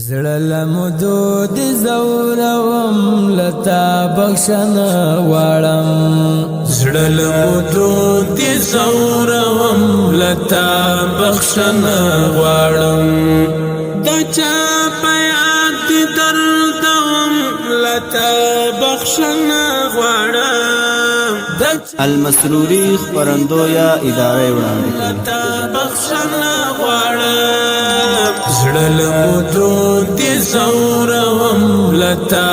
زړه لمدود زورم لتا بخښنه غواړم زړه لمدود زورم لتا بخښنه غواړم د چا په یاد دردوم لتا بخښنه غواړم المسروري خبرندویه اداره وړاندې لتا بخښنه غواړم زړه لمدود زورم لتا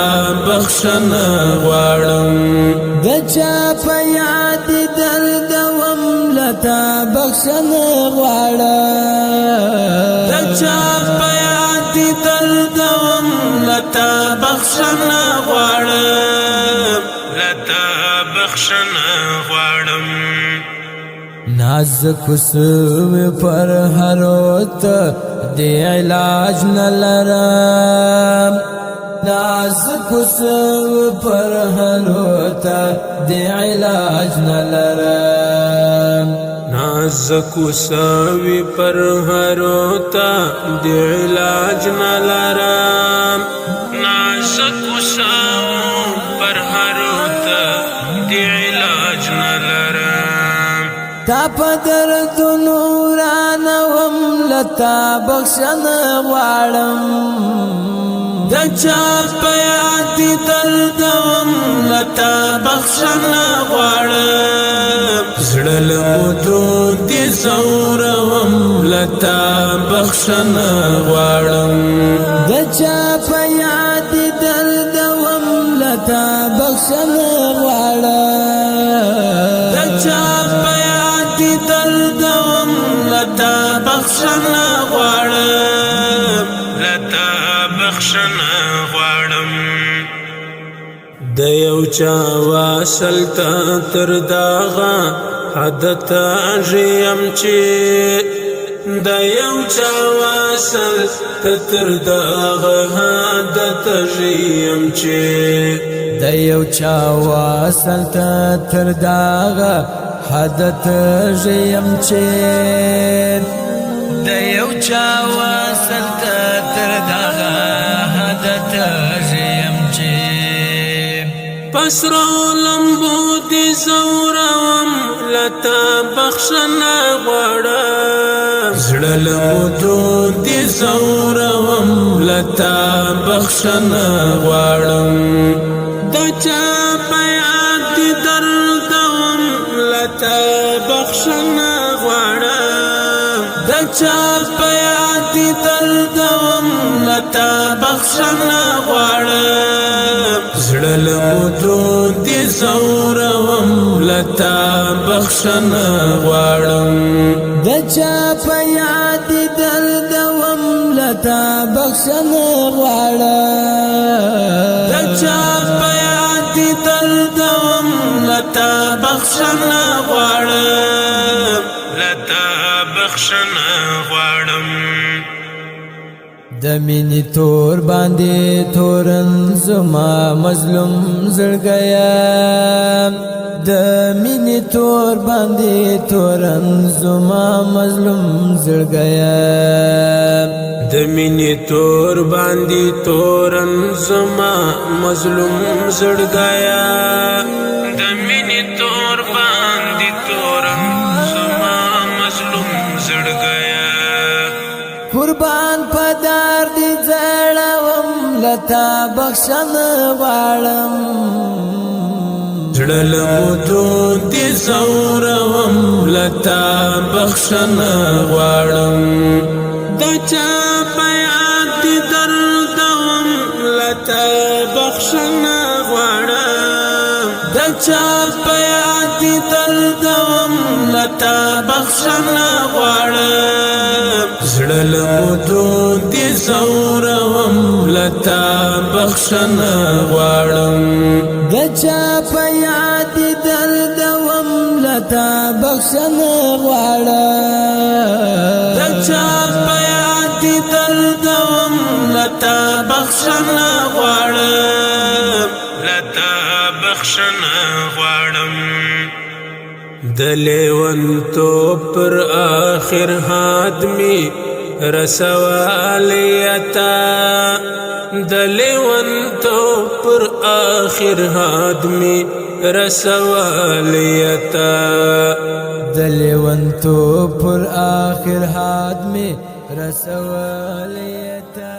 بخښنه غواړم د چا په یاد دردوم لتا بخښنه غواړم د چا په یاد دردوم لتا بخښنه غواړم لتا بخښنه غواړم نازک سوی پر هروت دی علاج نلرم نازک سوی پر هروت دی علاج نلرم نازک سوی پر هروت دی علاج نلرم نازک سوی پر هروت دی علاج نلرم تا په دردونو رانوم لتا بخښنه غواړم د چا په یاد دردوم لتا بخښنه غواړم زړه لمدود زورم لتا بخښنه غواړم د چا په یاد دردوم لتا بخښنه غواړم د چا په یاد دردوم لتا بخښنه غواړم لتا بخښنه غواړم د یو چا واصل ته تر داغه حد ته ژیم چې د یو چا واصل ته تر داغه حد ته ژیم چې د یو چا واصل ته تر داغه حد ته ژیم چې د یو چا واصل ته تر داغه حد ته ژیم چې پسرو لمبو دی زورم لتا بخښنه غواړم زړه لمدود زورم لتا بخښنه غواړم د چا په یاد دردوم لتا بخښنه غواړم د چا په یاد دردوم لتا بخښنه غواړم زړه لمدود زورم لتا بخښنه غواړم د چا په یاد دردوم لتا بخښنه غواړم د چا په یاد دردوم لتا بخښنه غواړم لتا بخښنه غواړم د مینې تور باندې تورن زما مظلوم زړګیا د مینې تور باندې تورن زما مظلوم زړګیا د مینې تور باندې تورن زما مظلوم زړګیا د مینې تور باندې تورن زما مظلوم زړګیا قربان پدار دی زړوم لتا بخښنه غواړم زړه لمدود زورم لتا بخښنه غواړم د چا په یاد دردوم لتا بخښنه غواړم د چا په یاد دردوم لتا بخښنه غواړم زړه لمدود زورم لتا بخښنه غواړم د چا په یاد دردوم لتا بخښنه غواړم د چا په یاد دردوم لتا بخښنه غواړم لتا بخښنه غواړم د لیونتوب پر آخر حد می رسوالیتا دلیون تو پر آخر حادمی رسوالیتا دلیون تو پر آخر حد میں رسوالیتا